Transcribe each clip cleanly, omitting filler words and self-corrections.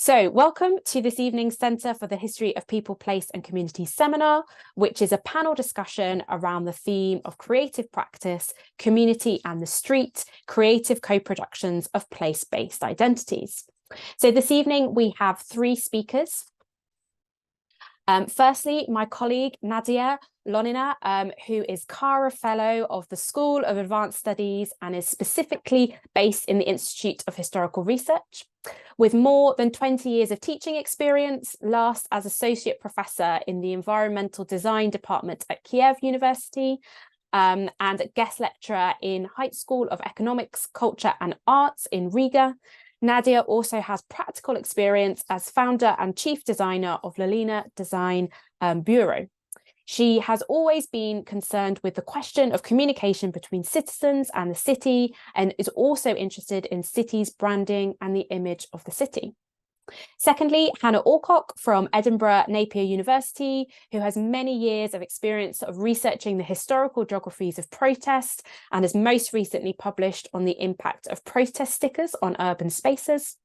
So welcome to this evening's Centre for the History of People, Place and Community seminar, which is a panel discussion around the theme of creative practice, community and the street, creative co-productions of place-based identities. So this evening we have three speakers. Firstly, my colleague Nadiia Lolina, who is Cara Fellow of the School of Advanced Studies and is specifically based in the Institute of Historical Research. With more than 20 years of teaching experience, last as Associate Professor in the Environmental Design Department at Kiev University, and guest lecturer in High School of Economics, Culture and Arts in Riga. Nadiia also has practical experience as founder and chief designer of Lolina Design Bureau. She has always been concerned with the question of communication between citizens and the city, and is also interested in cities' branding and the image of the city. Secondly, Hannah Awcock from Edinburgh Napier University, who has many years of experience of researching the historical geographies of protest and has most recently published on the impact of protest stickers on urban spaces.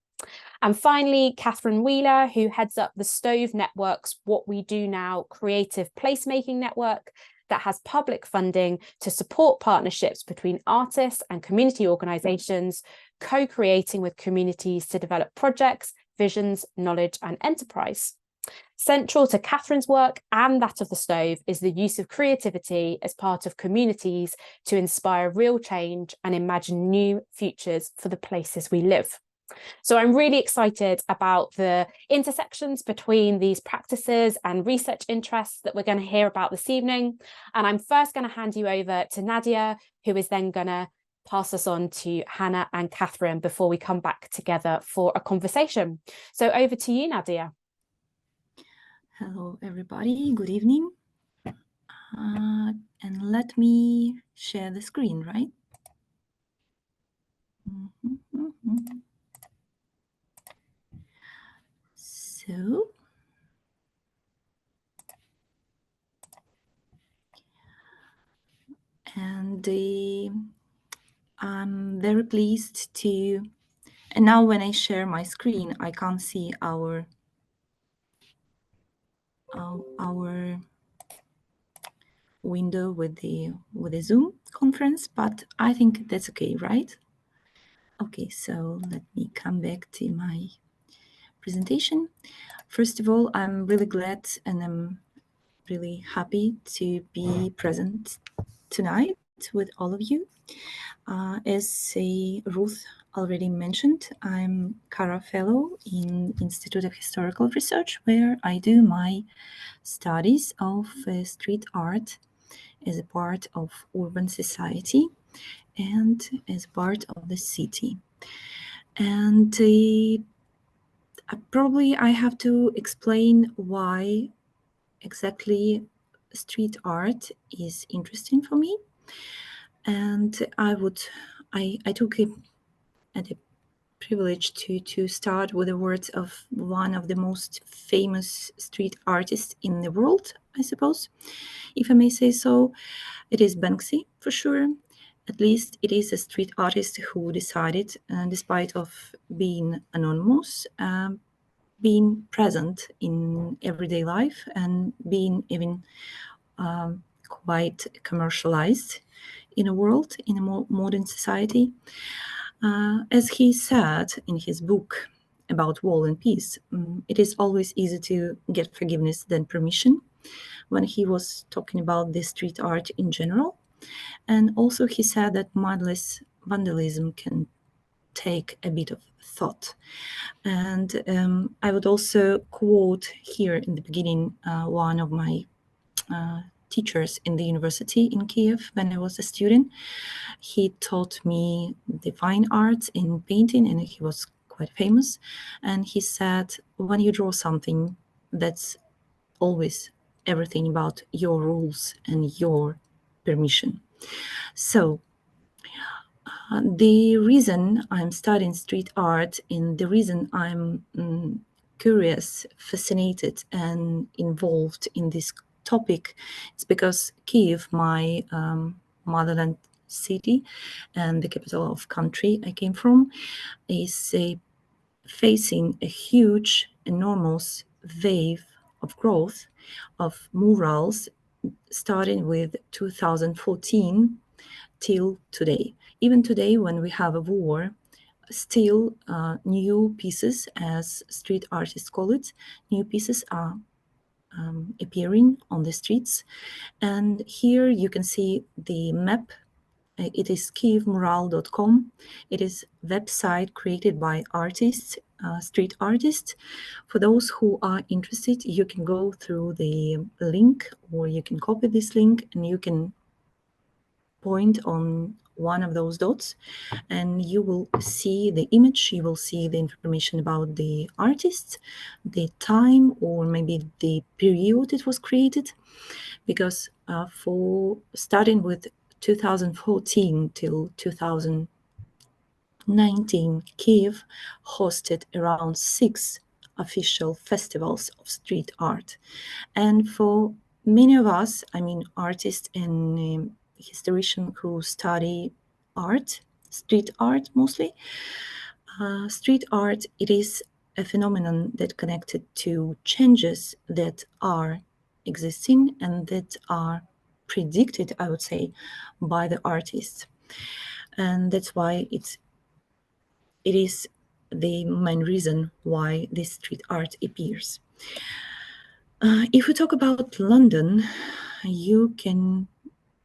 And finally, Katherine Wheeler, who heads up the Stove Network's What We Do Now creative placemaking network that has public funding to support partnerships between artists and community organisations, co-creating with communities to develop projects, visions, knowledge and enterprise. Central to Katherine's work and that of the Stove is the use of creativity as part of communities to inspire real change and imagine new futures for the places we live. So I'm really excited about the intersections between these practices and research interests that we're going to hear about this evening. And I'm first going to hand you over to Nadiia, who is then going to pass us on to Hannah and Katherine before we come back together for a conversation. So over to you, Nadiia. Hello, everybody. Good evening. And let me share the screen, right? So, and I'm very pleased to, and now when I share my screen, I can't see our window with the Zoom conference, but I think that's okay, right? Okay, so let me come back to my presentation. First of all, I'm really glad and I'm really happy to be present tonight with all of you. As Ruth already mentioned, I'm Cara Fellow in Institute of Historical Research, where I do my studies of street art as a part of urban society and as part of the city. And probably I have to explain why exactly street art is interesting for me. And I took it at a privilege to start with the words of one of the most famous street artists in the world, I suppose, if I may say so. It is Banksy, for sure. At least it is a street artist who decided, despite of being anonymous, being present in everyday life and being even quite commercialized in a world, in a more modern society. As he said in his book about War and Peace, it is always easier to get forgiveness than permission, when he was talking about the street art in general. And also he said that mindless vandalism can take a bit of thought. And I would also quote here in the beginning one of my teachers in the university in Kiev when I was a student. He taught me the fine arts in painting, and he was quite famous. And he said, when you draw something, that's always everything about your rules and your permission. So the reason I'm studying street art and the reason I'm curious, fascinated, and involved in this topic is because Kiev, my motherland city and the capital of country I came from, is facing a huge, enormous wave of growth of murals, starting with 2014 till today. Even today, when we have a war, still new pieces, as street artists call it, new pieces are appearing on the streets. And here you can see the map. It is kievmural.com. It is a website created by artists, street artists. For those who are interested, you can go through the link, or you can copy this link and you can point on one of those dots and you will see the image, you will see the information about the artist, the time, or maybe the period it was created. Because for starting with 2014 till 2019, Kiev hosted around 6 official festivals of street art. And for many of us, I mean, artists and historians who study art, street art mostly, street art, it is a phenomenon that connected to changes that are existing and that are predicted, I would say, by the artists. And that's why it is the main reason why this street art appears. If we talk about London, you can,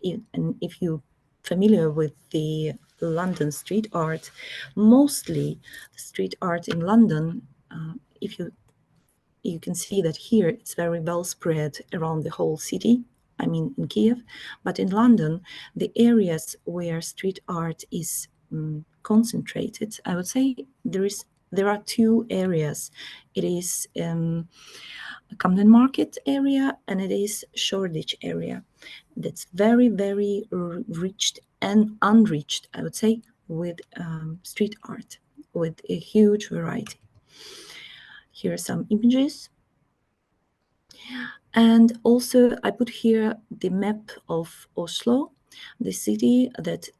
and if you're familiar with the London street art, mostly the street art in London, if you can see that here it's very well spread around the whole city, I mean in Kiev, but in London, the areas where street art is concentrated, I would say there are 2 areas. It is Camden Market area and it is Shoreditch area. That's very, very reached and unreached, I would say, with street art, with a huge variety. Here are some images. And also I put here the map of Oslo, the city that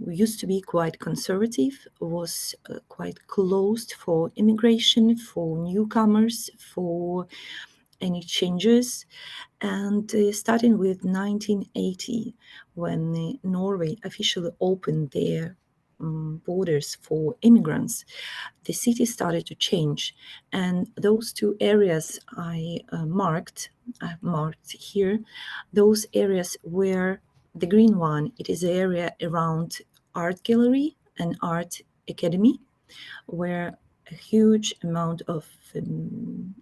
used to be quite conservative, was quite closed for immigration, for newcomers, for any changes. And starting with 1980, when Norway officially opened their borders for immigrants, the city started to change. And those 2 areas I marked here, those areas were the green one. It is the area around art gallery and art academy, where a huge amount of,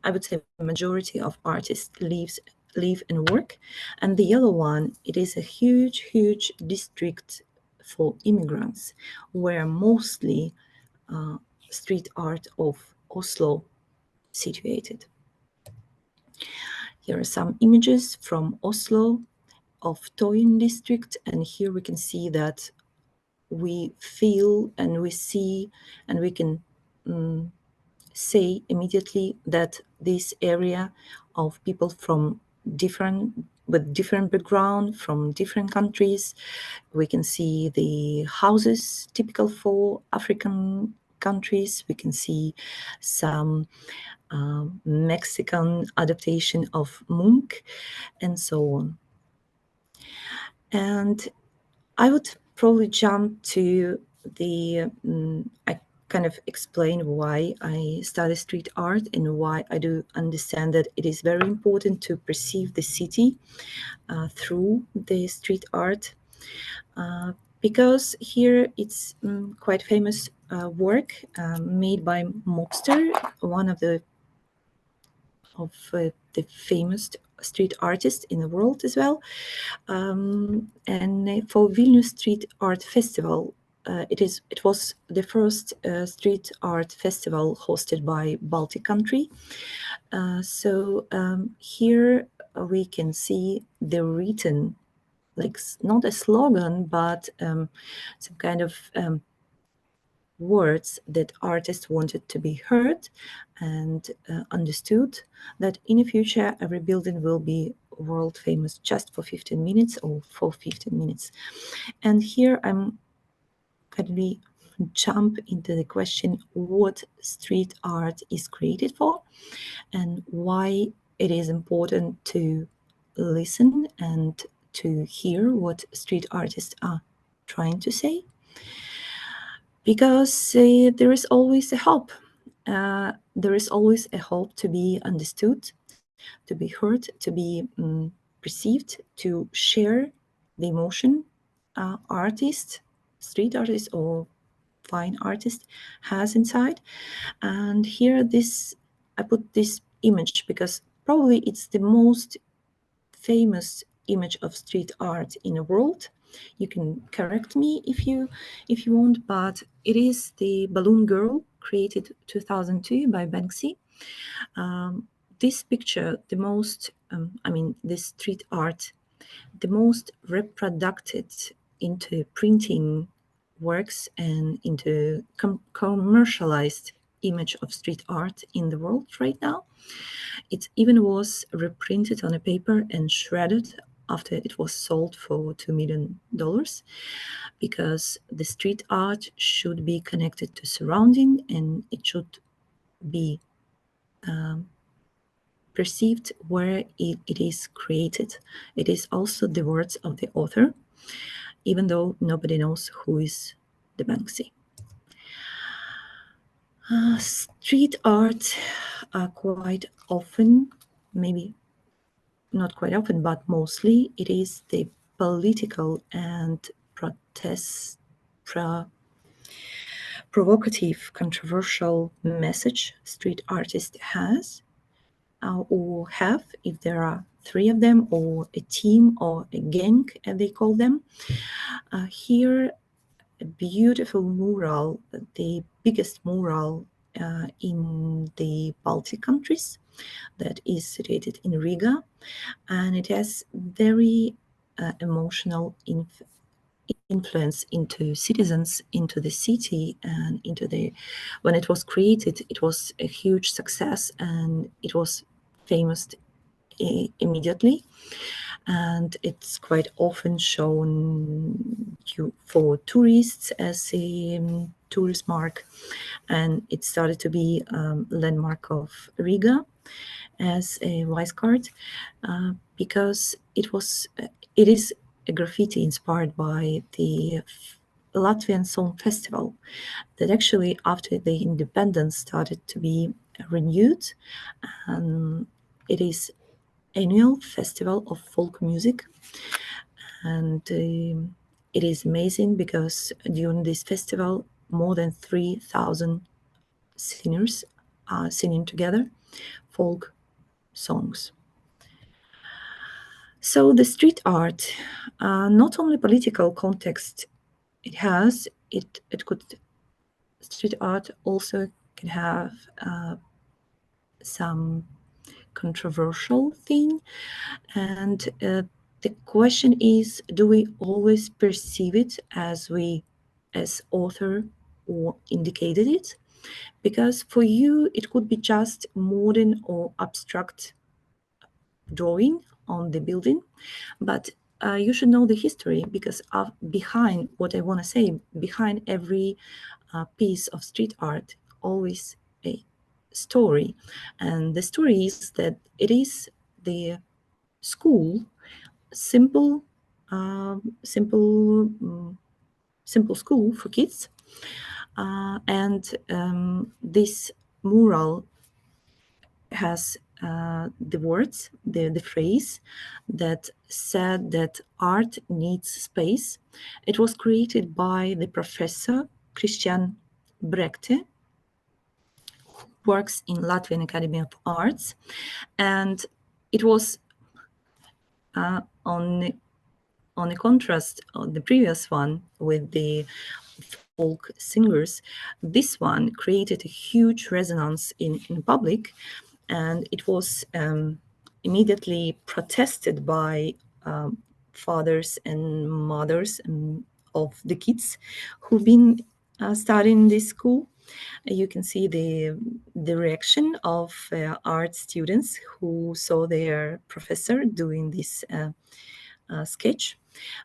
I would say, majority of artists live and work. And the yellow one, it is a huge, huge district for immigrants, where mostly street art of Oslo situated. Here are some images from Oslo of Tøyen district, and here we can see that we feel and we see and we can say immediately that this area of people from different background, from different countries. We can see the houses typical for African countries. We can see some Mexican adaptation of Munch and so on. And I would probably jump to the, I kind of explain why I study street art and why I do understand that it is very important to perceive the city through the street art. Because here it's quite famous work made by Mobster, one of the famous street artists in the world as well. And for Vilnius Street Art Festival, it was the first street art festival hosted by Baltic country. So here we can see the written, like not a slogan, but some kind of words that artists wanted to be heard and understood, that in the future every building will be world famous just for 15 minutes or for 15 minutes. And here I'm going to be jump into the question what street art is created for and why it is important to listen and to hear what street artists are trying to say. Because there is always a hope. There is always a hope to be understood, to be heard, to be perceived, to share the emotion artist, street artist or fine artist has inside. And here I put this image because probably it's the most famous image of street art in the world. You can correct me if you want, but it is the Balloon Girl, created 2002 by Banksy. This picture, the most, this street art, the most reproduced into printing works and into commercialized image of street art in the world right now. It even was reprinted on a paper and shredded after it was sold for $2 million, because the street art should be connected to surrounding and it should be perceived where it is created. It is also the words of the author, even though nobody knows who is the Banksy. Street art quite often, maybe not quite often, but mostly it is the political and provocative, controversial message street artist has or have, if there are three of them, or a team or a gang, as they call them. Here, a beautiful mural, the biggest mural in the Baltic countries, that is situated in Riga, and it has very emotional influence into citizens, into the city, and when it was created, it was a huge success and it was famous immediately. And it's quite often shown for tourists as a tourist mark, and it started to be landmark of Riga as a vice card because it is a graffiti inspired by the Latvian Song Festival that actually after the independence started to be renewed. It is annual festival of folk music, and it is amazing because during this festival more than 3,000 singers are singing together folk songs. So the street art, not only political context it has, street art also can have some controversial thing. And the question is, do we always perceive it as author or indicated it? Because for you, it could be just modern or abstract drawing on the building, but you should know the history, because behind what I want to say, behind every piece of street art, always a story. And the story is that it is the school, simple school for kids, and this mural has the words, the phrase that said that art needs space. It was created by the professor Christian Brekte, who works in Latvian Academy of Arts, and it was on a contrast of the previous one with the folk singers. This one created a huge resonance in public, and it was immediately protested by fathers and mothers of the kids who've been studying this school. You can see the reaction of art students who saw their professor doing this sketch.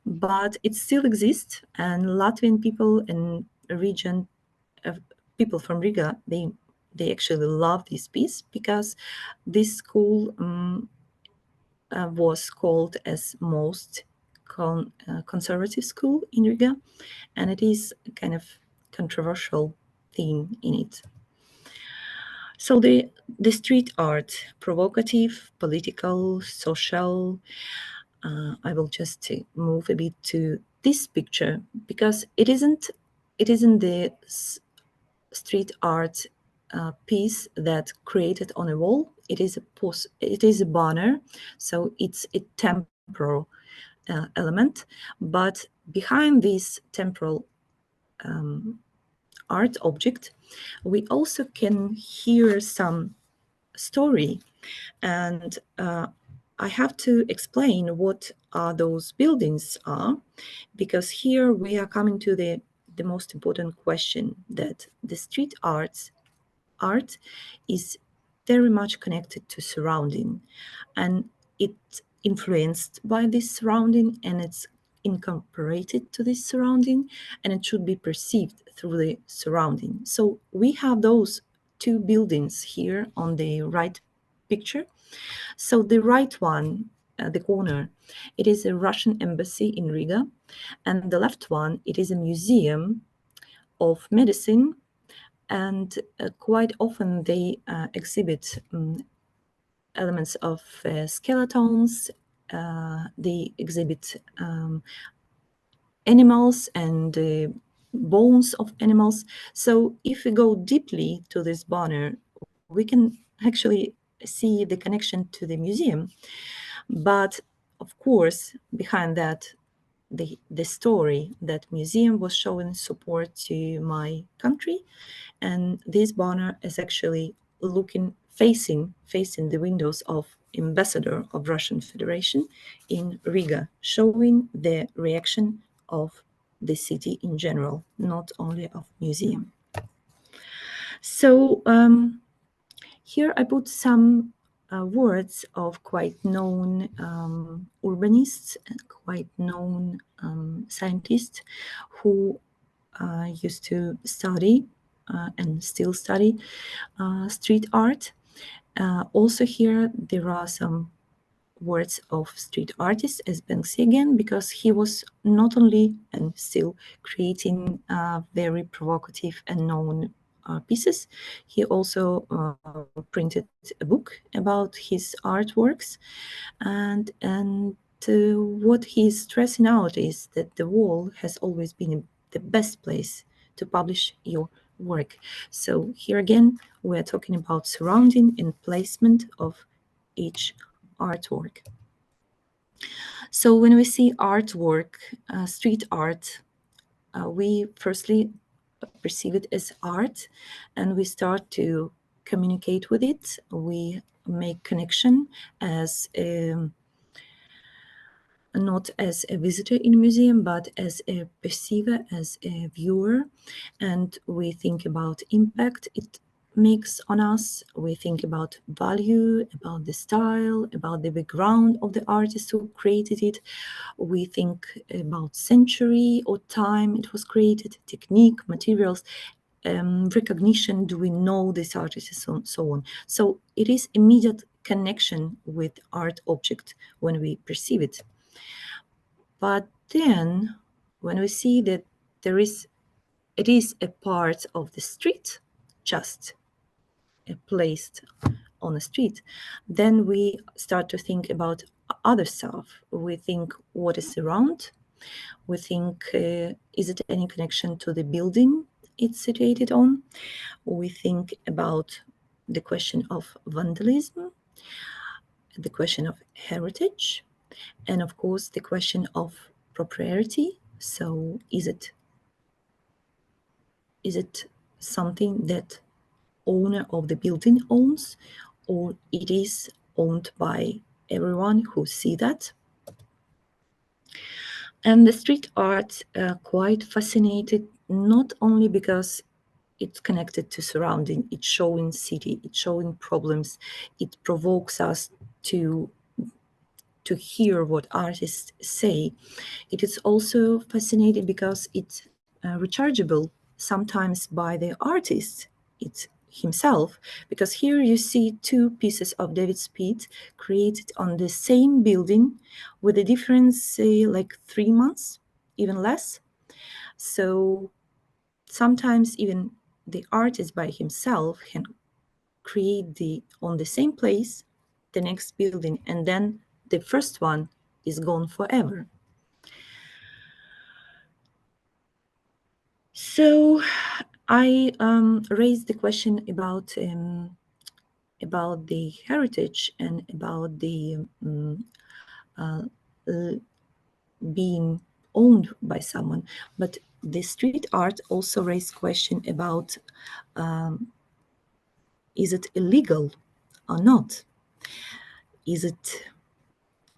But it still exists, and Latvian people and region, people from Riga, they actually love this piece because this school was called as most conservative school in Riga, and it is a kind of controversial theme in it. So the street art, provocative, political, social. I will just move a bit to this picture because it isn't the street art piece that created on a wall. It is a banner, so it's a temporal element. But behind this temporal art object, we also can hear some story, and I have to explain what those buildings are, because here we are coming to the most important question, that the street art is very much connected to surrounding, and it's influenced by this surrounding, and it's incorporated to this surrounding, and it should be perceived through the surrounding. So we have those two buildings here on the right picture. So the right one, the corner, it is a Russian embassy in Riga, and the left one, it is a museum of medicine, and quite often they exhibit elements of skeletons. They exhibit animals and bones of animals. So if we go deeply to this banner, we can actually see the connection to the museum. But of course, behind that, the story that museum was showing support to my country, and this banner is actually facing the windows of ambassador of Russian Federation in Riga, showing the reaction of the city in general, not only of museum. So here I put some words of quite known urbanists and quite known scientists who used to study and still study street art. Also here there are some words of street artists as Banksy again, because he was not only and still creating very provocative and known pieces, he also printed a book about his artworks, and what he's stressing out is that the wall has always been the best place to publish your work. So here again, we're talking about surrounding and placement of each artwork. So when we see artwork, street art, we firstly perceive it as art, and we start to communicate with it. We make connection as not as a visitor in a museum, but as a perceiver, as a viewer, and we think about impact it makes on us. We think about value, about the style, about the background of the artist who created it. We think about century or time it was created, technique, materials, recognition, do we know this artist, and so on. So it is immediate connection with art object when we perceive it. But then when we see that it is a part of the street, just placed on the street, then we start to think about other stuff. We think what is around. We think, is it any connection to the building it's situated on? We think about the question of vandalism, the question of heritage, and of course the question of propriety. So is it something that owner of the building owns, or it is owned by everyone who see that? And the street art quite fascinated, not only because it's connected to surrounding, it's showing city, it's showing problems, it provokes us to hear what artists say. It is also fascinating because it's rechargeable sometimes by the artist himself, because here you see two pieces of David Speed created on the same building with a difference, say, like 3 months, even less. So sometimes even the artist by himself can create on the same place the next building, and then the first one is gone forever. So I raised the question about the heritage and about the being owned by someone, but the street art also raised question about is it illegal or not? Is it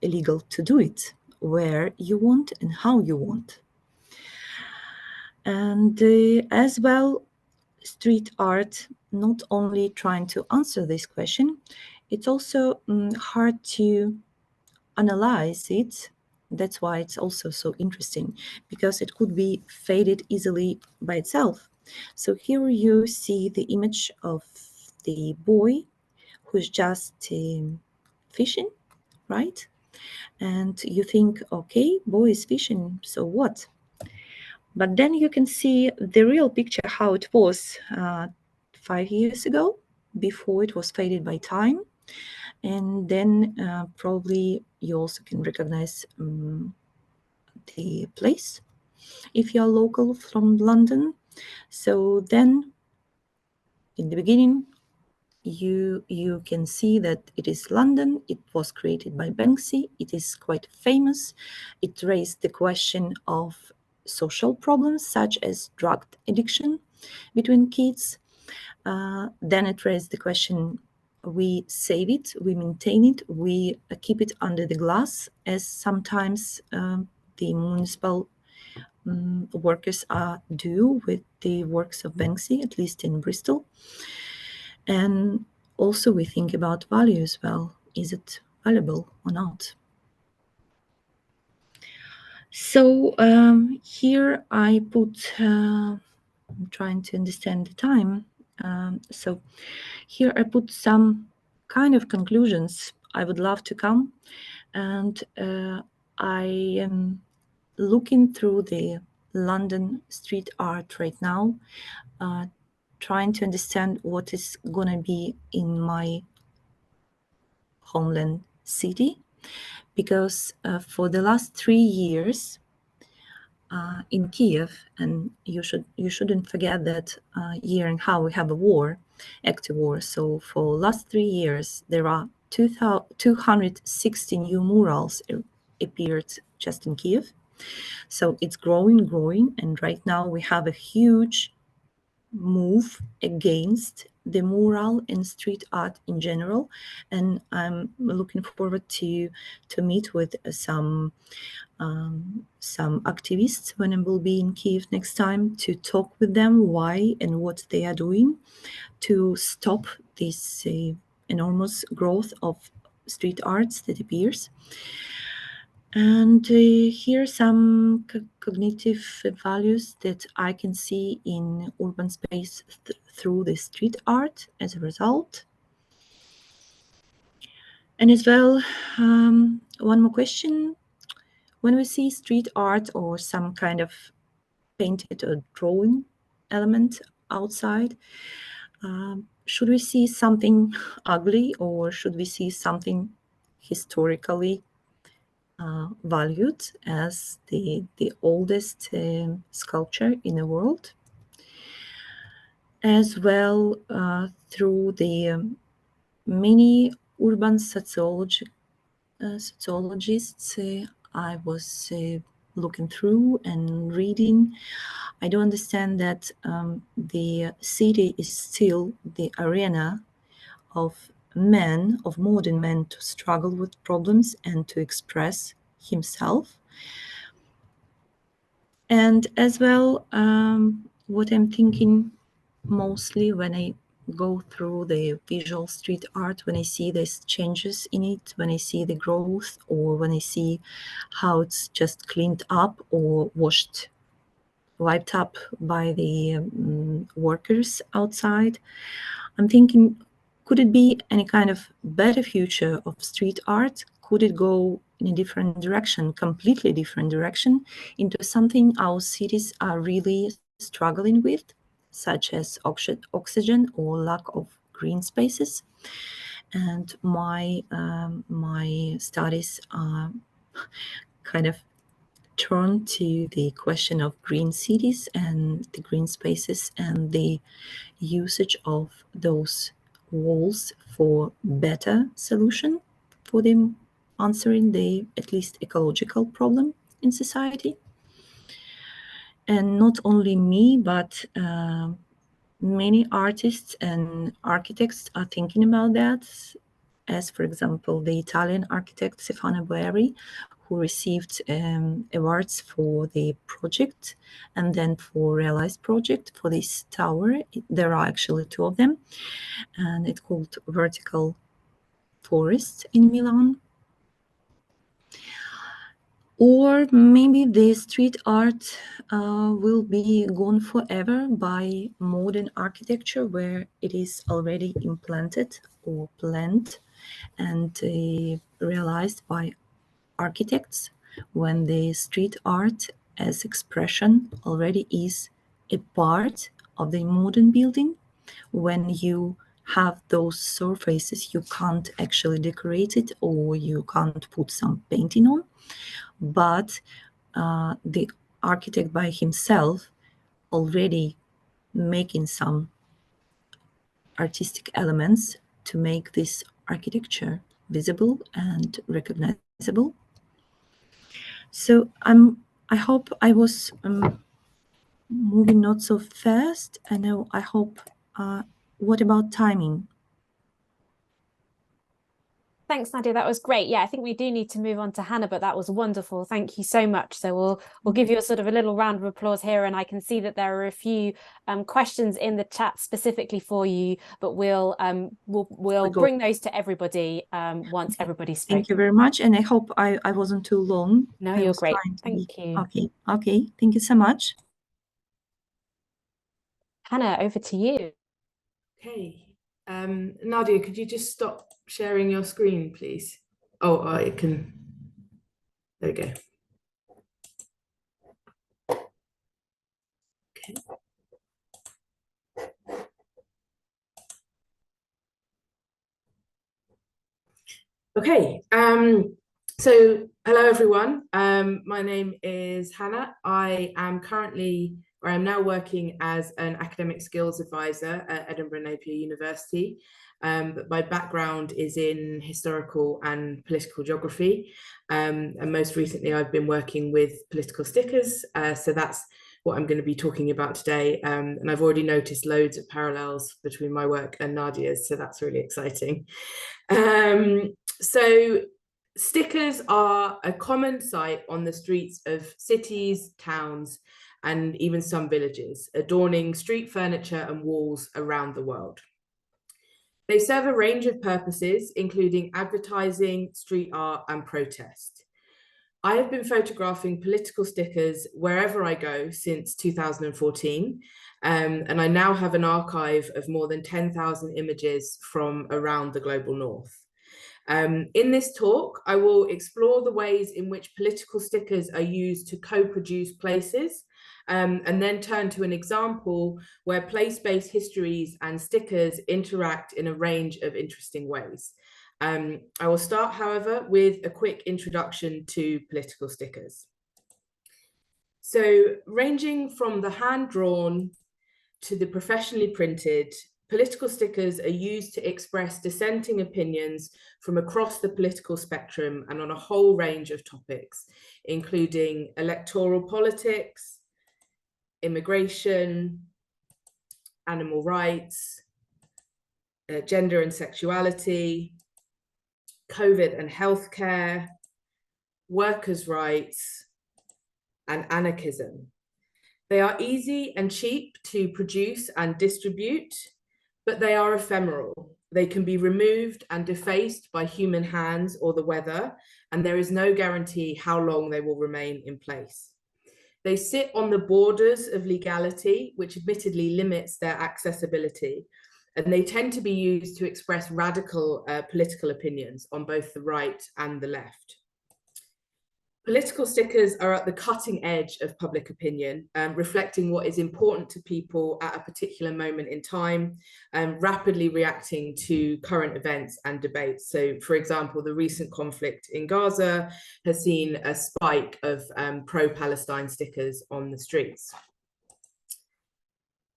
illegal to do it where you want and how you want? And as well, street art not only trying to answer this question, it's also hard to analyze it. That's why it's also so interesting, because it could be faded easily by itself. So here you see the image of the boy who's just fishing, right? And you think, okay, boy is fishing, so what? But then you can see the real picture, how it was 5 years ago, before it was faded by time. And then probably you also can recognize the place if you're local from London. So then in the beginning, you can see that it is London. It was created by Banksy. It is quite famous. It raised the question of social problems such as drug addiction between kids. Then it raised the question, we save it, we maintain it, we keep it under the glass, as sometimes the municipal workers do with the works of Banksy, at least in Bristol. And also we think about value as well. Is it valuable or not? So here I put, I'm trying to understand the time. So here I put some kind of conclusions I would love to come. And I am looking through the London street art right now, trying to understand what is going to be in my homeland city, because for the last 3 years in Kiev, and you shouldn't forget that year and how we have a war, active war. So for last 3 years there are 260 new murals appeared just in Kiev. So it's growing, and right now we have a huge move against the mural and street art in general. And I'm looking forward to meet with some activists when I will be in Kiev next time, to talk with them why and what they are doing to stop this enormous growth of street arts that appears. And here are some cognitive values that I can see in urban space through the street art as a result. And as well, one more question. When we see street art or some kind of painted or drawing element outside, should we see something ugly, or should we see something historically valued as the oldest sculpture in the world? As well, through the many urban sociologists I was looking through and reading, I do understand that the city is still the arena of men, of modern men, to struggle with problems and to express himself. And as well, what I'm thinking mostly when I go through the visual street art, when I see these changes in it, when I see the growth, or when I see how it's just cleaned up or washed wiped up by the workers outside. I'm thinking, could it be any kind of better future of street art? Could it go in a different direction, completely different direction, into something our cities are really struggling with, such as oxygen or lack of green spaces? And my studies are kind of turn to the question of green cities and the green spaces and the usage of those walls for better solution for them answering the at least ecological problem in society. And not only me, but many artists and architects are thinking about that, as for example the Italian architect Stefano Boeri, who received awards for the project and then for realized project for this tower. There are actually two of them, and it's called Vertical Forest in Milan. Or maybe the street art will be gone forever by modern architecture, where it is already implanted or planned and realized by architects, when the street art as expression already is a part of the modern building. When you have those surfaces, you can't actually decorate it or you can't put some painting on, but the architect by himself already making some artistic elements to make this architecture visible and recognizable. So I hope I was moving not so fast. I hope. What about timing? Thanks, Nadia. That was great. Yeah, I think we do need to move on to Hannah, but that was wonderful. Thank you so much. So we'll give you a sort of a little round of applause here, and I can see that there are a few questions in the chat specifically for you, but we'll bring those to everybody once everybody's spoken. Thank you very much, and I hope I wasn't too long. No, you're great. Thank you. Okay. Thank you so much. Hannah, over to you. Okay. Nadia, could you just stop sharing your screen, please? Oh, I can. There we go. Okay. Okay. So hello, everyone. My name is Hannah. I am now working as an academic skills advisor at Edinburgh Napier University. But my background is in historical and political geography. And most recently, I've been working with political stickers. So that's what I'm going to be talking about today. And I've already noticed loads of parallels between my work and Nadia's, so that's really exciting. So stickers are a common sight on the streets of cities, towns, and even some villages, adorning street furniture and walls around the world. They serve a range of purposes, including advertising, street art, and protest. I have been photographing political stickers wherever I go since 2014, and I now have an archive of more than 10,000 images from around the global north. In this talk, I will explore the ways in which political stickers are used to co-produce places, and then turn to an example where place-based histories and stickers interact in a range of interesting ways. I will start, however, with a quick introduction to political stickers. So, ranging from the hand-drawn to the professionally printed, political stickers are used to express dissenting opinions from across the political spectrum and on a whole range of topics, including electoral politics, immigration, animal rights, gender and sexuality, COVID and healthcare, workers' rights, and anarchism. They are easy and cheap to produce and distribute, but they are ephemeral. They can be removed and defaced by human hands or the weather, and there is no guarantee how long they will remain in place. They sit on the borders of legality, which admittedly limits their accessibility, and they tend to be used to express radical political opinions on both the right and the left. Political stickers are at the cutting edge of public opinion, reflecting what is important to people at a particular moment in time, rapidly reacting to current events and debates. So, for example, the recent conflict in Gaza has seen a spike of pro-Palestine stickers on the streets.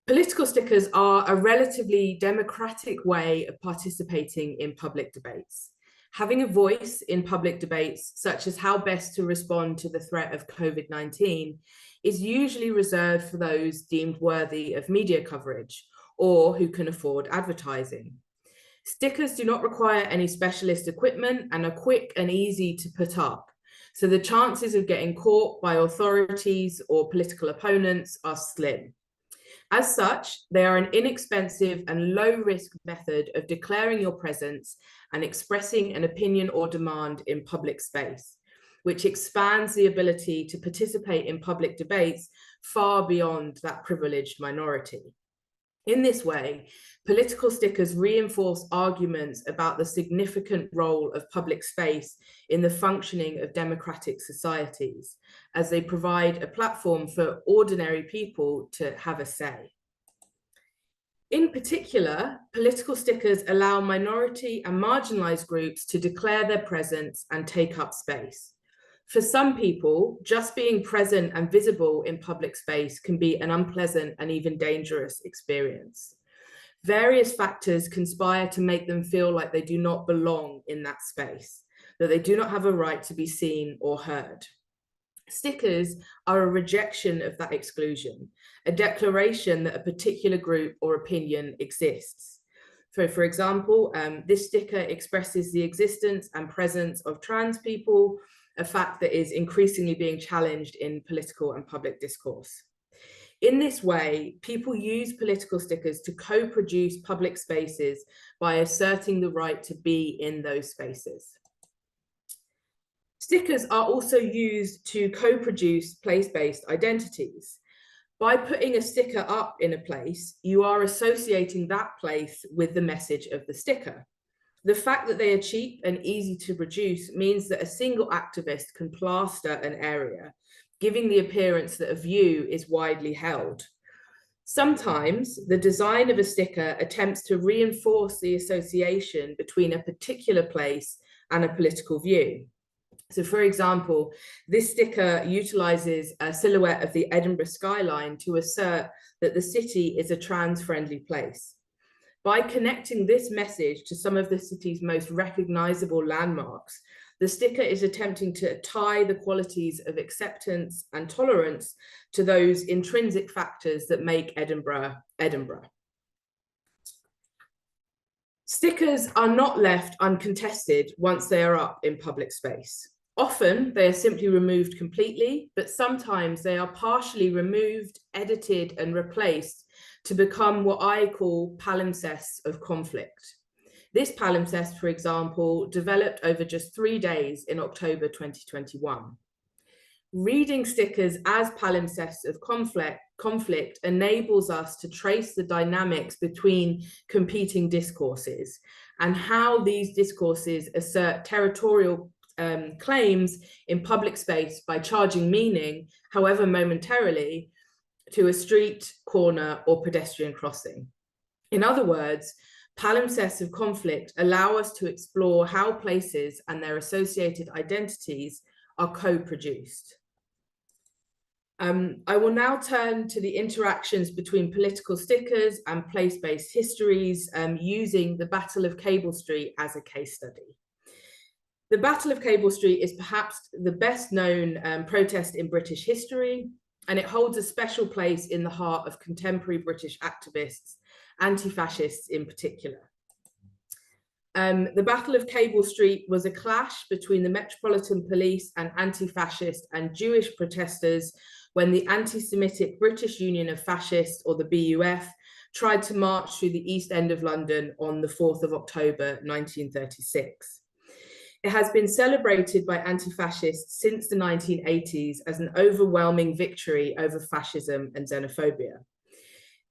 Political stickers are a relatively democratic way of participating in public debates. Having a voice in public debates, such as how best to respond to the threat of COVID-19, is usually reserved for those deemed worthy of media coverage or who can afford advertising. Stickers do not require any specialist equipment and are quick and easy to put up, so the chances of getting caught by authorities or political opponents are slim. As such, they are an inexpensive and low-risk method of declaring your presence and expressing an opinion or demand in public space, which expands the ability to participate in public debates far beyond that privileged minority. In this way, political stickers reinforce arguments about the significant role of public space in the functioning of democratic societies, as they provide a platform for ordinary people to have a say. In particular, political stickers allow minority and marginalized groups to declare their presence and take up space. For some people, just being present and visible in public space can be an unpleasant and even dangerous experience. Various factors conspire to make them feel like they do not belong in that space, that they do not have a right to be seen or heard. Stickers are a rejection of that exclusion, a declaration that a particular group or opinion exists. So, for example, this sticker expresses the existence and presence of trans people, a fact that is increasingly being challenged in political and public discourse. In this way, people use political stickers to co-produce public spaces by asserting the right to be in those spaces. Stickers are also used to co-produce place-based identities. By putting a sticker up in a place, you are associating that place with the message of the sticker. The fact that they are cheap and easy to produce means that a single activist can plaster an area, giving the appearance that a view is widely held. Sometimes the design of a sticker attempts to reinforce the association between a particular place and a political view. So, for example, this sticker utilizes a silhouette of the Edinburgh skyline to assert that the city is a trans-friendly place. By connecting this message to some of the city's most recognizable landmarks, the sticker is attempting to tie the qualities of acceptance and tolerance to those intrinsic factors that make Edinburgh, Edinburgh. Stickers are not left uncontested once they are up in public space. Often they are simply removed completely, but sometimes they are partially removed, edited, and replaced to become what I call palimpsests of conflict. This palimpsest, for example, developed over just 3 days in October 2021. Reading stickers as palimpsests of conflict enables us to trace the dynamics between competing discourses and how these discourses assert territorial claims in public space by charging meaning, however momentarily, to a street, corner, or pedestrian crossing. In other words, palimpsests of conflict allow us to explore how places and their associated identities are co-produced. I will now turn to the interactions between political stickers and place-based histories using the Battle of Cable Street as a case study. The Battle of Cable Street is perhaps the best known protest in British history, and it holds a special place in the heart of contemporary British activists, anti-fascists in particular. The Battle of Cable Street was a clash between the Metropolitan Police and anti-fascist and Jewish protesters when the anti-Semitic British Union of Fascists, or the BUF, tried to march through the East End of London on the 4th of October, 1936. It has been celebrated by anti-fascists since the 1980s as an overwhelming victory over fascism and xenophobia.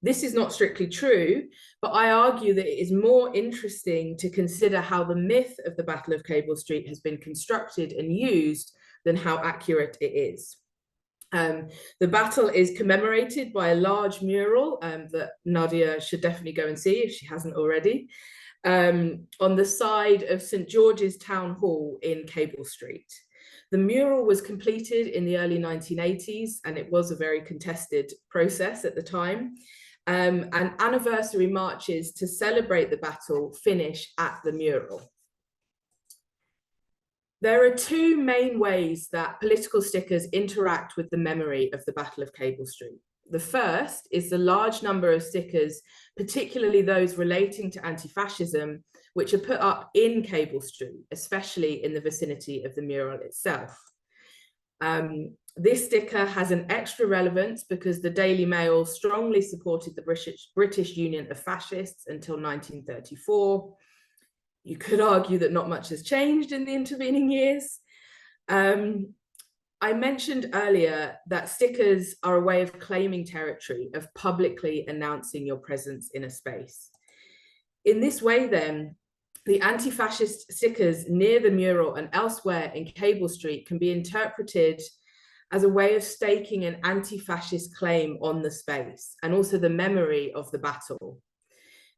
This is not strictly true, but I argue that it is more interesting to consider how the myth of the Battle of Cable Street has been constructed and used than how accurate it is. The battle is commemorated by a large mural that Nadiia should definitely go and see if she hasn't already, on the side of St. George's Town Hall in Cable Street. The mural was completed in the early 1980s, and it was a very contested process at the time. And anniversary marches to celebrate the battle finish at the mural. There are two main ways that political stickers interact with the memory of the Battle of Cable Street. The first is the large number of stickers, particularly those relating to anti-fascism, which are put up in Cable Street, especially in the vicinity of the mural itself. This sticker has an extra relevance because the Daily Mail strongly supported the British Union of Fascists until 1934. You could argue that not much has changed in the intervening years. I mentioned earlier that stickers are a way of claiming territory, of publicly announcing your presence in a space. In this way, then, the anti-fascist stickers near the mural and elsewhere in Cable Street can be interpreted as a way of staking an anti-fascist claim on the space and also the memory of the battle.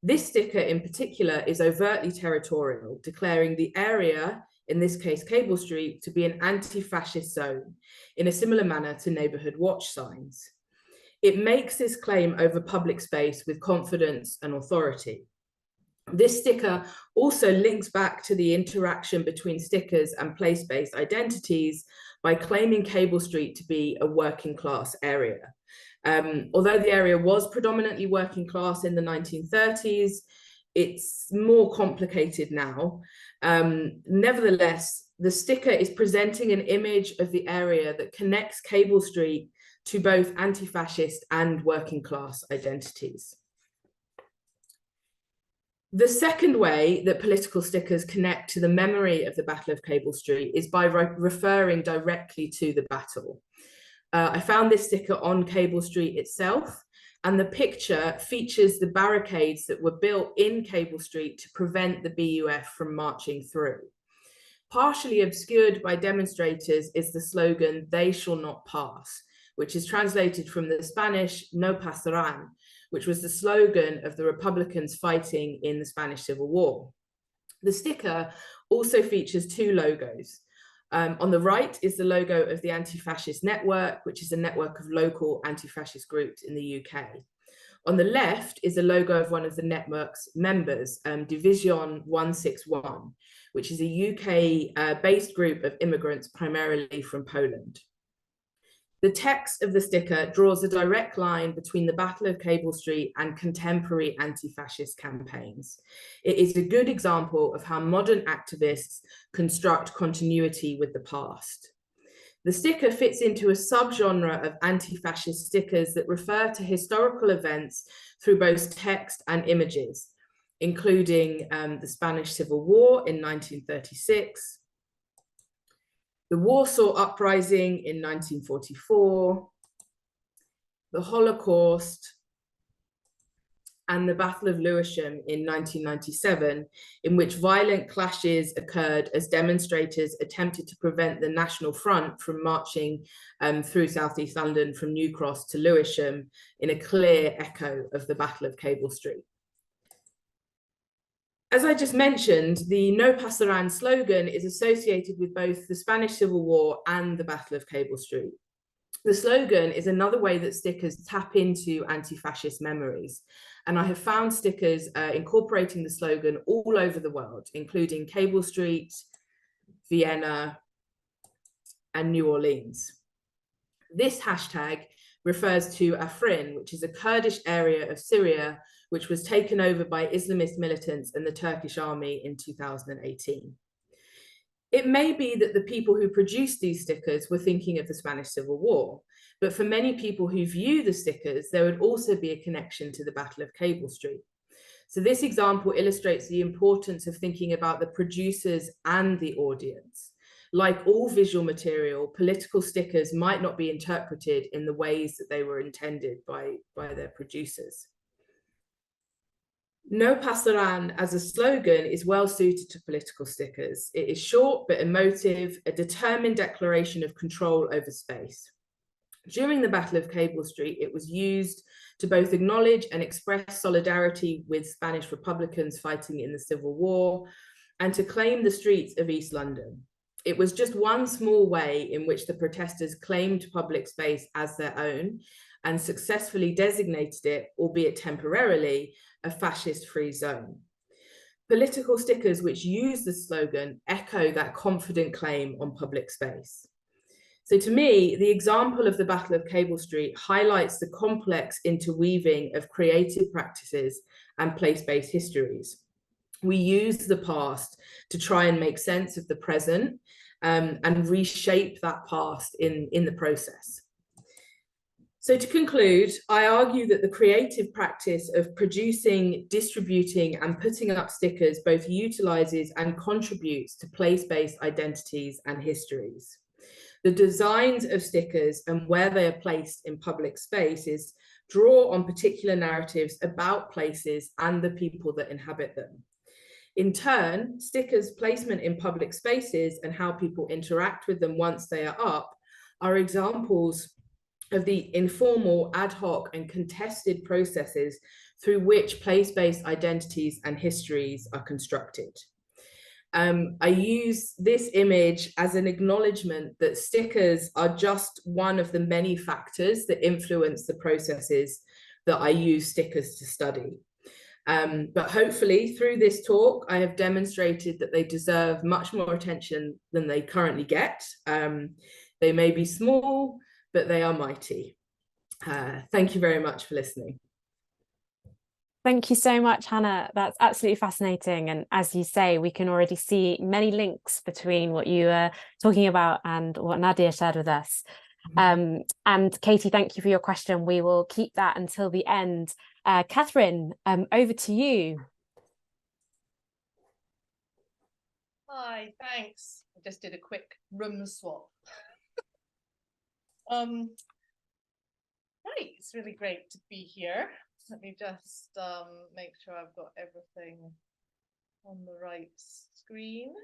This sticker in particular is overtly territorial, declaring the area, in this case Cable Street, to be an anti-fascist zone, in a similar manner to neighbourhood watch signs. It makes this claim over public space with confidence and authority. This sticker also links back to the interaction between stickers and place-based identities by claiming Cable Street to be a working class area. Although the area was predominantly working class in the 1930s, it's more complicated now. Nevertheless, the sticker is presenting an image of the area that connects Cable Street to both anti-fascist and working class identities. The second way that political stickers connect to the memory of the Battle of Cable Street is by referring directly to the battle. I found this sticker on Cable Street itself, and the picture features the barricades that were built in Cable Street to prevent the BUF from marching through. Partially obscured by demonstrators is the slogan, "They shall not pass," which is translated from the Spanish "No pasarán," which was the slogan of the Republicans fighting in the Spanish Civil War. The sticker also features two logos. On the right is the logo of the Anti-Fascist Network, which is a network of local anti-fascist groups in the UK. On the left is a logo of one of the network's members, Division 161, which is a UK-based group of immigrants primarily from Poland. The text of the sticker draws a direct line between the Battle of Cable Street and contemporary anti-fascist campaigns. It is a good example of how modern activists construct continuity with the past. The sticker fits into a subgenre of anti-fascist stickers that refer to historical events through both text and images, including the Spanish Civil War in 1936, the Warsaw Uprising in 1944, the Holocaust, and the Battle of Lewisham in 1997, in which violent clashes occurred as demonstrators attempted to prevent the National Front from marching through southeast London from New Cross to Lewisham, in a clear echo of the Battle of Cable Street. As I just mentioned, the No Pasarán slogan is associated with both the Spanish Civil War and the Battle of Cable Street. The slogan is another way that stickers tap into anti-fascist memories, and I have found stickers incorporating the slogan all over the world, including Cable Street, Vienna, and New Orleans. This hashtag refers to Afrin, which is a Kurdish area of Syria which was taken over by Islamist militants and the Turkish army in 2018. It may be that the people who produced these stickers were thinking of the Spanish Civil War, but for many people who view the stickers, there would also be a connection to the Battle of Cable Street. So this example illustrates the importance of thinking about the producers and the audience. Like all visual material, political stickers might not be interpreted in the ways that they were intended by their producers. No pasaran as a slogan is well suited to political stickers. It is short but emotive, a determined declaration of control over space. During the Battle of Cable Street, it was used to both acknowledge and express solidarity with Spanish Republicans fighting in the Civil War and to claim the streets of East London. It was just one small way in which the protesters claimed public space as their own and successfully designated it, albeit temporarily, a fascist-free zone. Political stickers which use the slogan echo that confident claim on public space. So to me, the example of the Battle of Cable Street highlights the complex interweaving of creative practices and place-based histories. We use the past to try and make sense of the present and reshape that past in the process. So to conclude, I argue that the creative practice of producing, distributing, and putting up stickers both utilizes and contributes to place-based identities and histories. The designs of stickers and where they are placed in public spaces draw on particular narratives about places and the people that inhabit them. In turn, stickers' placement in public spaces and how people interact with them once they are up are examples of the informal, ad hoc, and contested processes through which place-based identities and histories are constructed. I use this image as an acknowledgement that stickers are just one of the many factors that influence the processes that I use stickers to study. But hopefully through this talk, I have demonstrated that they deserve much more attention than they currently get. They may be small, but they are mighty. Thank you very much for listening. Thank you so much, Hannah. That's absolutely fascinating. And as you say, we can already see many links between what you were talking about and what Nadiia shared with us. And Katie, thank you for your question. We will keep that until the end. Katherine, over to you. Hi, thanks. I just did a quick room swap. Right, it's really great to be here. Let me just make sure I've got everything on the right screen.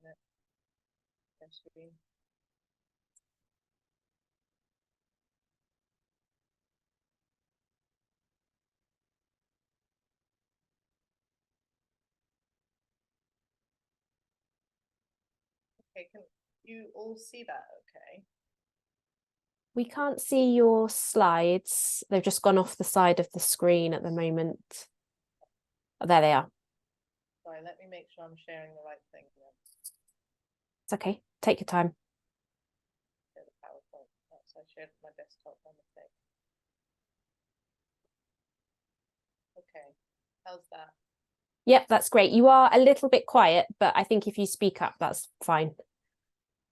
That. Screen. Okay, can you all see that okay? We can't see your slides. They've just gone off the side of the screen at the moment. Oh, there they are. Sorry, let me make sure I'm sharing the right thing then. It's okay. Take your time. Share the PowerPoint. So I shared my desktop on the thing. Okay, how's that? Yep, that's great. You are a little bit quiet, but I think if you speak up, that's fine.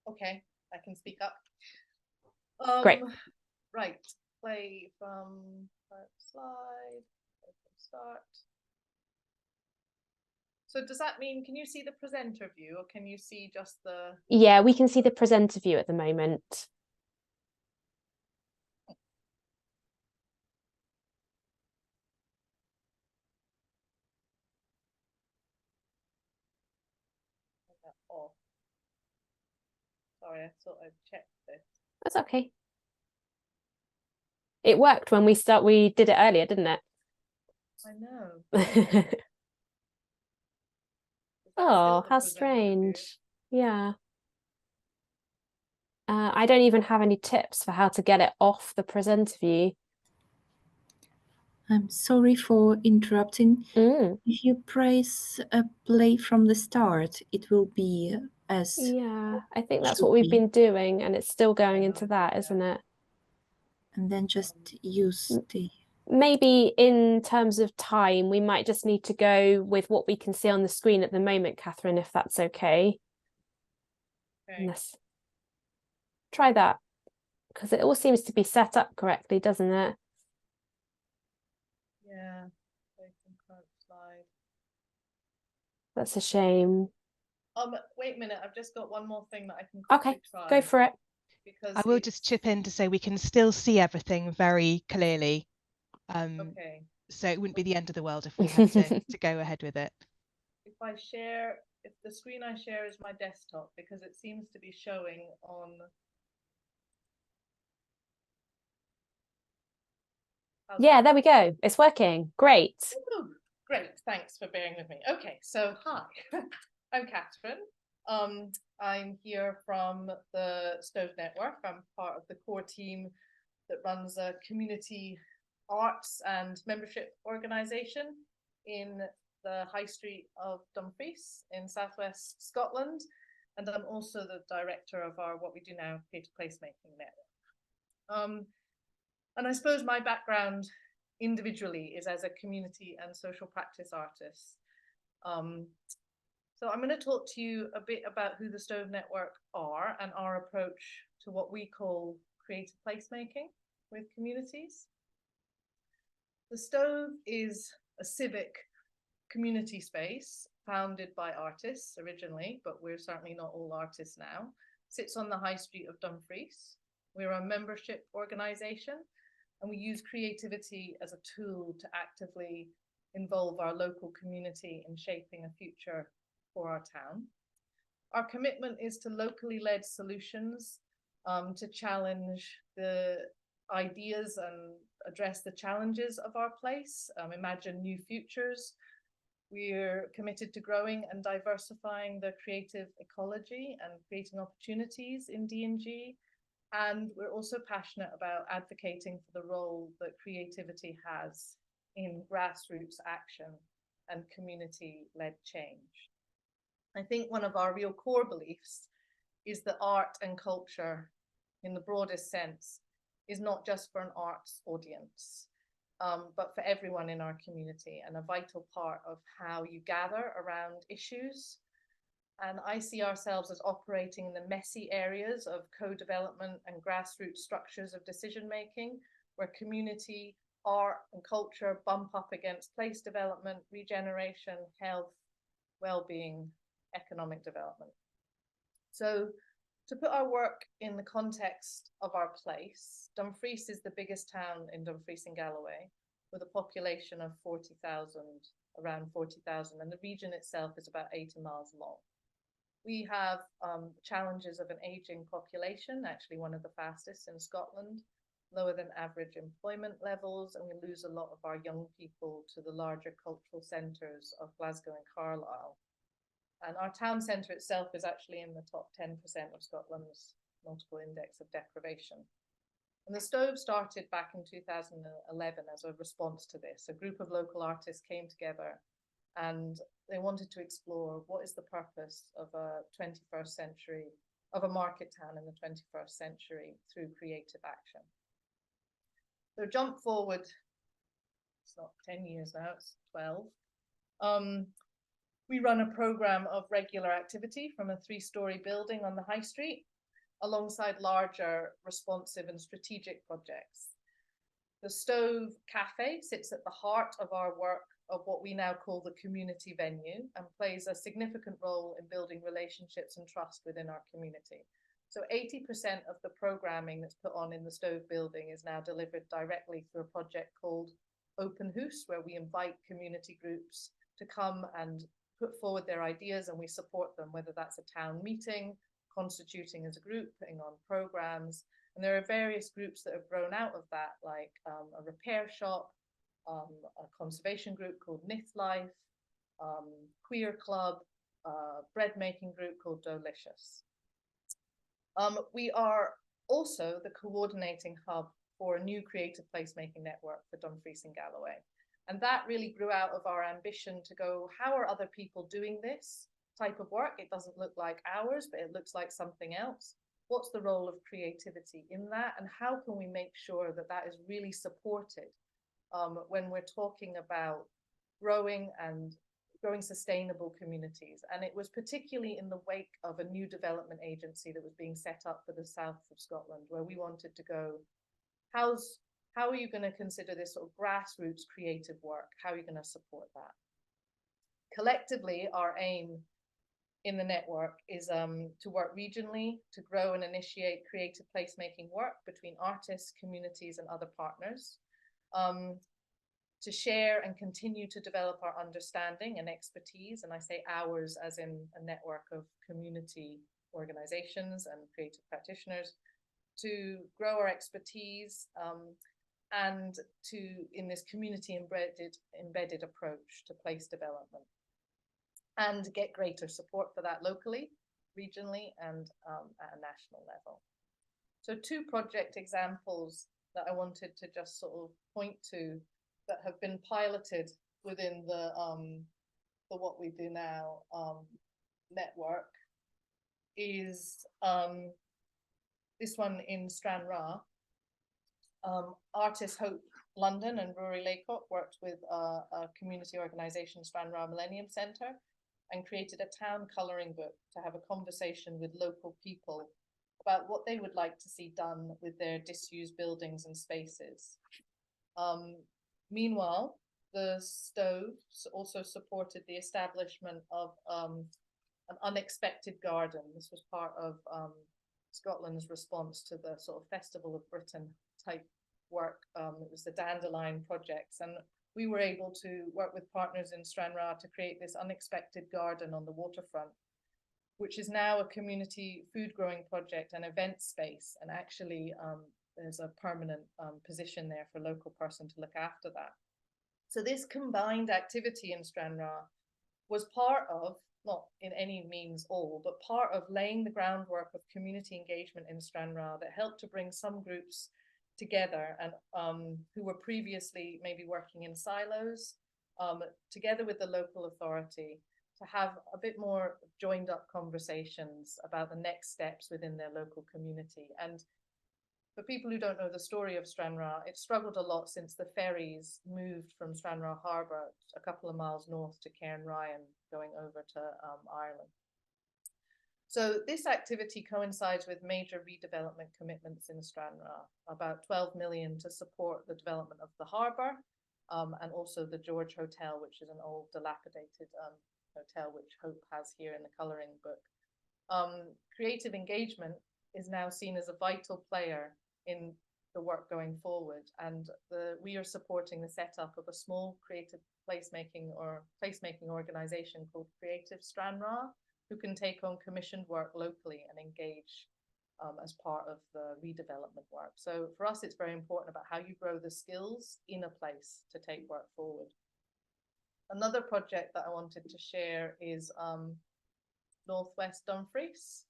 Okay, I can speak up. Great. Right, play from slide, start. So does that mean, can you see the presenter view or can you see just the... Yeah, we can see the presenter view at the moment. Oh, sorry, I thought I'd checked this. That's okay. It worked when we did it earlier, didn't it? I know. Oh, how strange. Yeah. I don't even have any tips for how to get it off the presenter view. I'm sorry for interrupting. If you press play from the start, it will be as... Yeah, I think that's what we've been doing, and it's still going into that, isn't it? And then just use the... maybe in terms of time, we might just need to go with what we can see on the screen at the moment, Katherine, if that's okay. Okay. Let's try that, because it all seems to be set up correctly, doesn't it? Yeah. Current slide. That's a shame. Wait a minute, I've just got one more thing that I can Okay, try. go for it. Because I will just chip in to say we can still see everything very clearly. Okay. So it wouldn't be the end of the world if we had to go ahead with it. If I share, if the screen I share is my desktop, because it seems to be showing on. Yeah, there we go. It's working. Great. Ooh, great. Thanks for bearing with me. Okay, so hi, I'm Katherine. I'm here from the Stove Network. I'm part of the core team that runs a community arts and membership organisation in the High Street of Dumfries in southwest Scotland. And I'm also the director of our what we do now Creative Placemaking Network. And I suppose my background individually is as a community and social practice artist. So I'm going to talk to you a bit about who the Stove Network are and our approach to what we call creative placemaking with communities. The Stove is a civic community space founded by artists originally, but we're certainly not all artists now. Sits on the High Street of Dumfries. We're a membership organisation, and we use creativity as a tool to actively involve our local community in shaping a future for our town. Our commitment is to locally led solutions, to challenge the ideas and address the challenges of our place, imagine new futures. We're committed to growing and diversifying the creative ecology and creating opportunities in D&G. And we're also passionate about advocating for the role that creativity has in grassroots action and community-led change. I think one of our real core beliefs is that art and culture, in the broadest sense, is not just for an arts audience, but for everyone in our community, and a vital part of how you gather around issues. And I see ourselves as operating in the messy areas of co-development and grassroots structures of decision-making, where community, art and culture bump up against place development, regeneration, health, well-being, economic development. So to put our work in the context of our place, Dumfries is the biggest town in Dumfries and Galloway, with a population of 40,000, around 40,000, and the region itself is about 80 miles long. We have challenges of an aging population, actually one of the fastest in Scotland, lower than average employment levels, and we lose a lot of our young people to the larger cultural centres of Glasgow and Carlisle. And our town centre itself is actually in the top 10% of Scotland's multiple index of deprivation. And the Stove started back in 2011 as a response to this. A group of local artists came together and they wanted to explore what is the purpose of a 21st century, of a market town in the 21st century through creative action. So jump forward, it's not 10 years now, it's 12. We run a programme of regular activity from a 3-storey building on the High Street, alongside larger responsive and strategic projects. The Stove Cafe sits at the heart of our work of what we now call the community venue, and plays a significant role in building relationships and trust within our community. So 80% of the programming that's put on in the Stove building is now delivered directly through a project called Open House, where we invite community groups to come and put forward their ideas, and we support them, whether that's a town meeting, constituting as a group, putting on programs. And there are various groups that have grown out of that, like a repair shop, a conservation group called Myth Life, queer club, bread making group called Dolicious. We are also the coordinating hub for a new creative placemaking network for Dumfries and Galloway. And that really grew out of our ambition to go, how are other people doing this type of work? It doesn't look like ours, but it looks like something else. What's the role of creativity in that? And how can we make sure that that is really supported when we're talking about growing sustainable communities. And it was particularly in the wake of a new development agency that was being set up for the south of Scotland, where we wanted to go, how are you going to consider this sort of grassroots creative work? How are you going to support that? Collectively, our aim in the network is to work regionally, to grow and initiate creative placemaking work between artists, communities, and other partners, to share and continue to develop our understanding and expertise. And I say ours as in a network of community organizations and creative practitioners, to grow our expertise and to, in this community embedded approach to place development, and get greater support for that locally, regionally, and at a national level. So 2 project examples that I wanted to just sort of point to that have been piloted within the What We Do Now network is this one in Stranraer. Artist Hope London and Rory Laycock worked with a community organisation, Stranraer Millennium Centre, and created a town colouring book to have a conversation with local people about what they would like to see done with their disused buildings and spaces. Meanwhile, the Stoves also supported the establishment of an unexpected garden. This was part of Scotland's response to the sort of Festival of Britain type work. It was the Dandelion projects, and we were able to work with partners in Stranraer to create this unexpected garden on the waterfront, which is now a community food growing project and event space. And actually, there's a permanent position there for a local person to look after that. So this combined activity in Stranraer was part of, not in any means all, but part of laying the groundwork of community engagement in Stranraer that helped to bring some groups together and who were previously maybe working in silos, together with the local authority, to have a bit more joined up conversations about the next steps within their local community. And for people who don't know the story of Stranraer, it struggled a lot since the ferries moved from Stranraer Harbour a couple of miles north to Cairnryan, going over to Ireland. So this activity coincides with major redevelopment commitments in Stranraer, about 12 million to support the development of the harbour, and also the George Hotel, which is an old dilapidated hotel which Hope has here in the colouring book. Creative engagement is now seen as a vital player in the work going forward, and we are supporting the setup of a small creative placemaking organisation called Creative Stranraer, who can take on commissioned work locally and engage as part of the redevelopment work. So for us, it's very important about how you grow the skills in a place to take work forward. Another project that I wanted to share is Northwest Dumfries,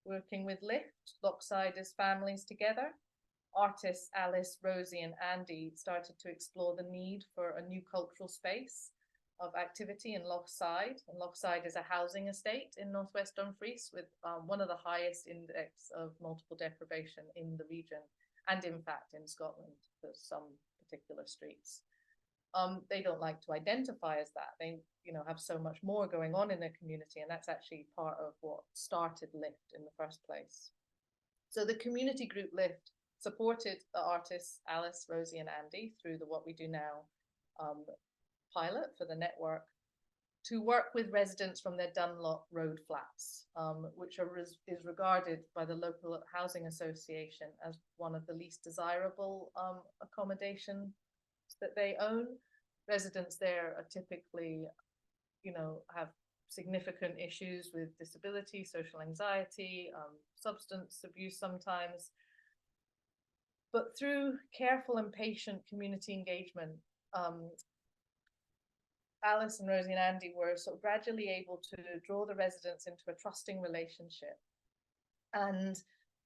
working with Lift, Lochsiders families together. Artists Alice, Rosie and Andy started to explore the need for a new cultural space of activity in Lochside. And Lochside is a housing estate in Northwest Dumfries with one of the highest index of multiple deprivation in the region, and in fact in Scotland for some particular streets. They don't like to identify as that. They, have so much more going on in their community, and that's actually part of what started Lift in the first place. So the community group Lift supported the artists Alice, Rosie and Andy through the What We Do Now pilot for the network to work with residents from their Dunlop Road flats, which is regarded by the local housing association as one of the least desirable accommodations that they own. Residents there are typically, have significant issues with disability, social anxiety, substance abuse sometimes. But through careful and patient community engagement, Alice and Rosie and Andy were sort of gradually able to draw the residents into a trusting relationship. And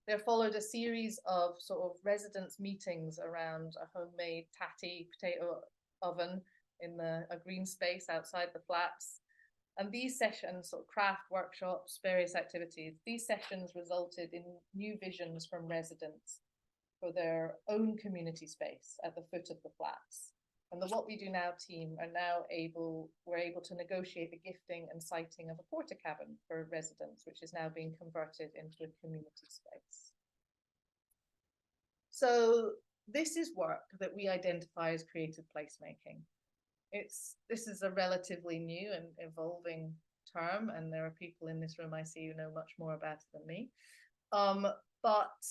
there followed a series of sort of residents' meetings around a homemade tatty potato oven in a green space outside the flats. And these sessions, sort of craft workshops, various activities, these sessions resulted in new visions from residents for their own community space at the foot of the flats. And the What We Do Now team are now we're able to negotiate the gifting and siting of a porta cabin for residents, which is now being converted into a community space. So this is work that we identify as creative placemaking. This is a relatively new and evolving term, and there are people in this room I see who know much more about it than me. But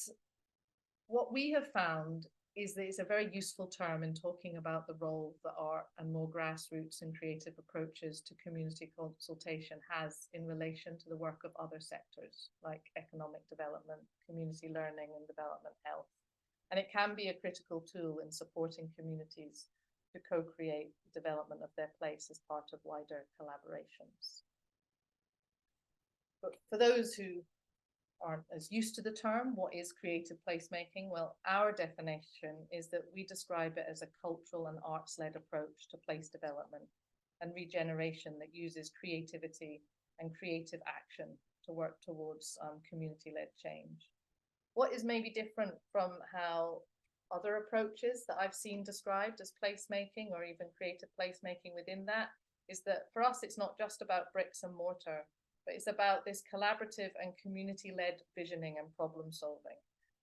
what we have found is that it's a very useful term in talking about the role that art and more grassroots and creative approaches to community consultation has in relation to the work of other sectors like economic development, community learning and development health. And it can be a critical tool in supporting communities to co-create the development of their place as part of wider collaborations. But for those who aren't as used to the term, what is creative placemaking? Well, our definition is that we describe it as a cultural and arts-led approach to place development and regeneration that uses creativity and creative action to work towards community-led change. What is maybe different from how other approaches that I've seen described as placemaking or even creative placemaking within that is that for us, it's not just about bricks and mortar, but it's about this collaborative and community-led visioning and problem solving,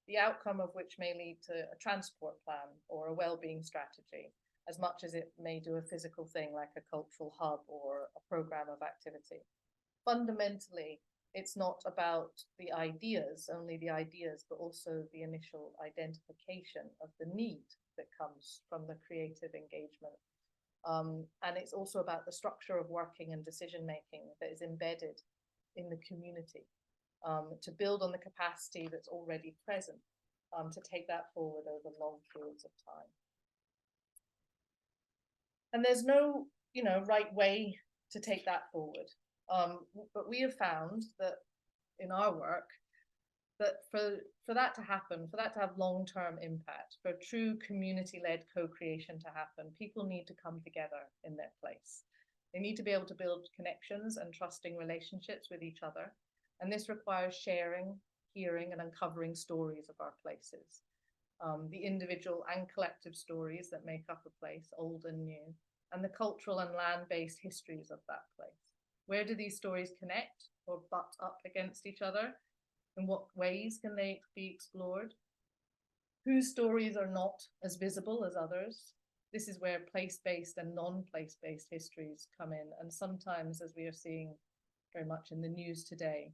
the outcome of which may lead to a transport plan or a well-being strategy, as much as it may do a physical thing like a cultural hub or a program of activity. Fundamentally, it's not about the ideas, only the ideas, but also the initial identification of the need that comes from the creative engagement. And it's also about the structure of working and decision-making that is embedded in the community to build on the capacity that's already present, to take that forward over long periods of time. And there's no, right way to take that forward. But we have found that in our work, that for that to happen, for that to have long-term impact, for true community-led co-creation to happen, people need to come together in their place. They need to be able to build connections and trusting relationships with each other. And this requires sharing, hearing, and uncovering stories of our places. The individual and collective stories that make up a place, old and new, and the cultural and land-based histories of that place. Where do these stories connect or butt up against each other? In what ways can they be explored? Whose stories are not as visible as others? This is where place-based and non-place-based histories come in. And sometimes, as we are seeing very much in the news today,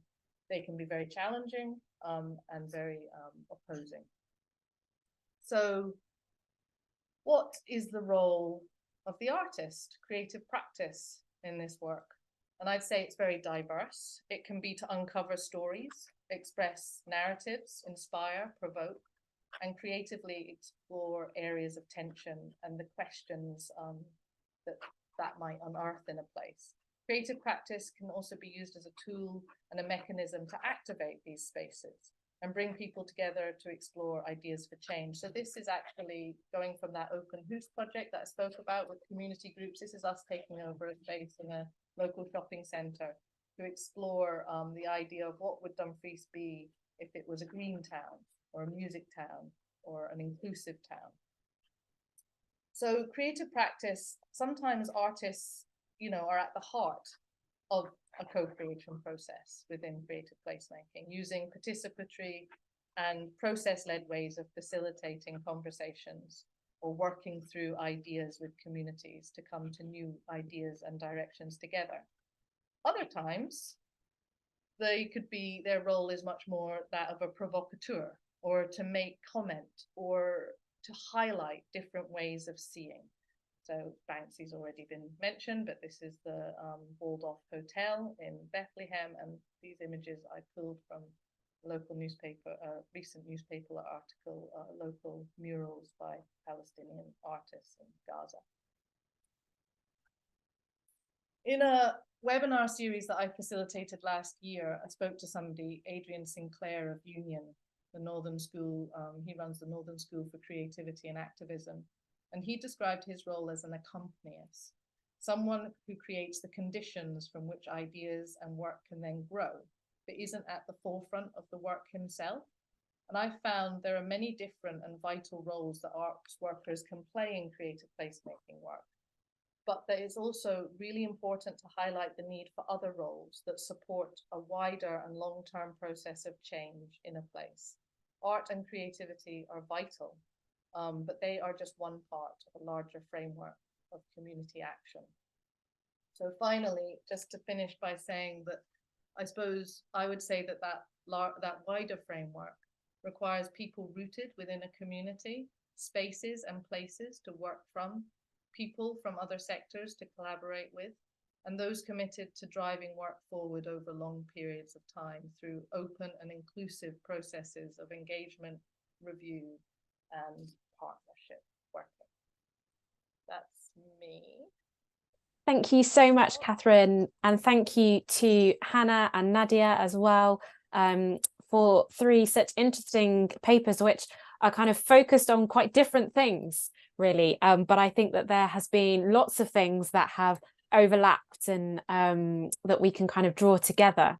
they can be very challenging and very opposing. So what is the role of the artist, creative practice in this work? And I'd say it's very diverse. It can be to uncover stories, express narratives, inspire, provoke, and creatively explore areas of tension and the questions that might unearth in a place. Creative practice can also be used as a tool and a mechanism to activate these spaces and bring people together to explore ideas for change. So this is actually going from that Open House project that I spoke about with community groups. This is us taking over a space in a local shopping centre to explore the idea of what would Dumfries be if it was a green town or a music town or an inclusive town. So creative practice, sometimes artists, are at the heart of a co-creation process within creative placemaking, using participatory and process-led ways of facilitating conversations or working through ideas with communities to come to new ideas and directions together. Other times, their role is much more that of a provocateur, or to make comment, or to highlight different ways of seeing. So Banksy's already been mentioned, but this is the Walled-Off Hotel in Bethlehem, and these images I pulled from a local newspaper, recent newspaper article, local murals by Palestinian artists in Gaza. In a webinar series that I facilitated last year, I spoke to somebody, Adrian Sinclair of Union, the Northern School. He runs the Northern School for Creativity and Activism. And he described his role as an accompanist, someone who creates the conditions from which ideas and work can then grow, but isn't at the forefront of the work himself. And I found there are many different and vital roles that arts workers can play in creative placemaking work. But that it's also really important to highlight the need for other roles that support a wider and long-term process of change in a place. Art and creativity are vital, but they are just one part of a larger framework of community action. So finally, just to finish by saying that I suppose I would say that that wider framework requires people rooted within a community, spaces and places to work from, people from other sectors to collaborate with, and those committed to driving work forward over long periods of time through open and inclusive processes of engagement, review, and partnership working. That's me. Thank you so much, Katherine, and thank you to Hannah and Nadiia as well for 3 such interesting papers, which are kind of focused on quite different things, really. But I think that there has been lots of things that have overlapped and that we can kind of draw together.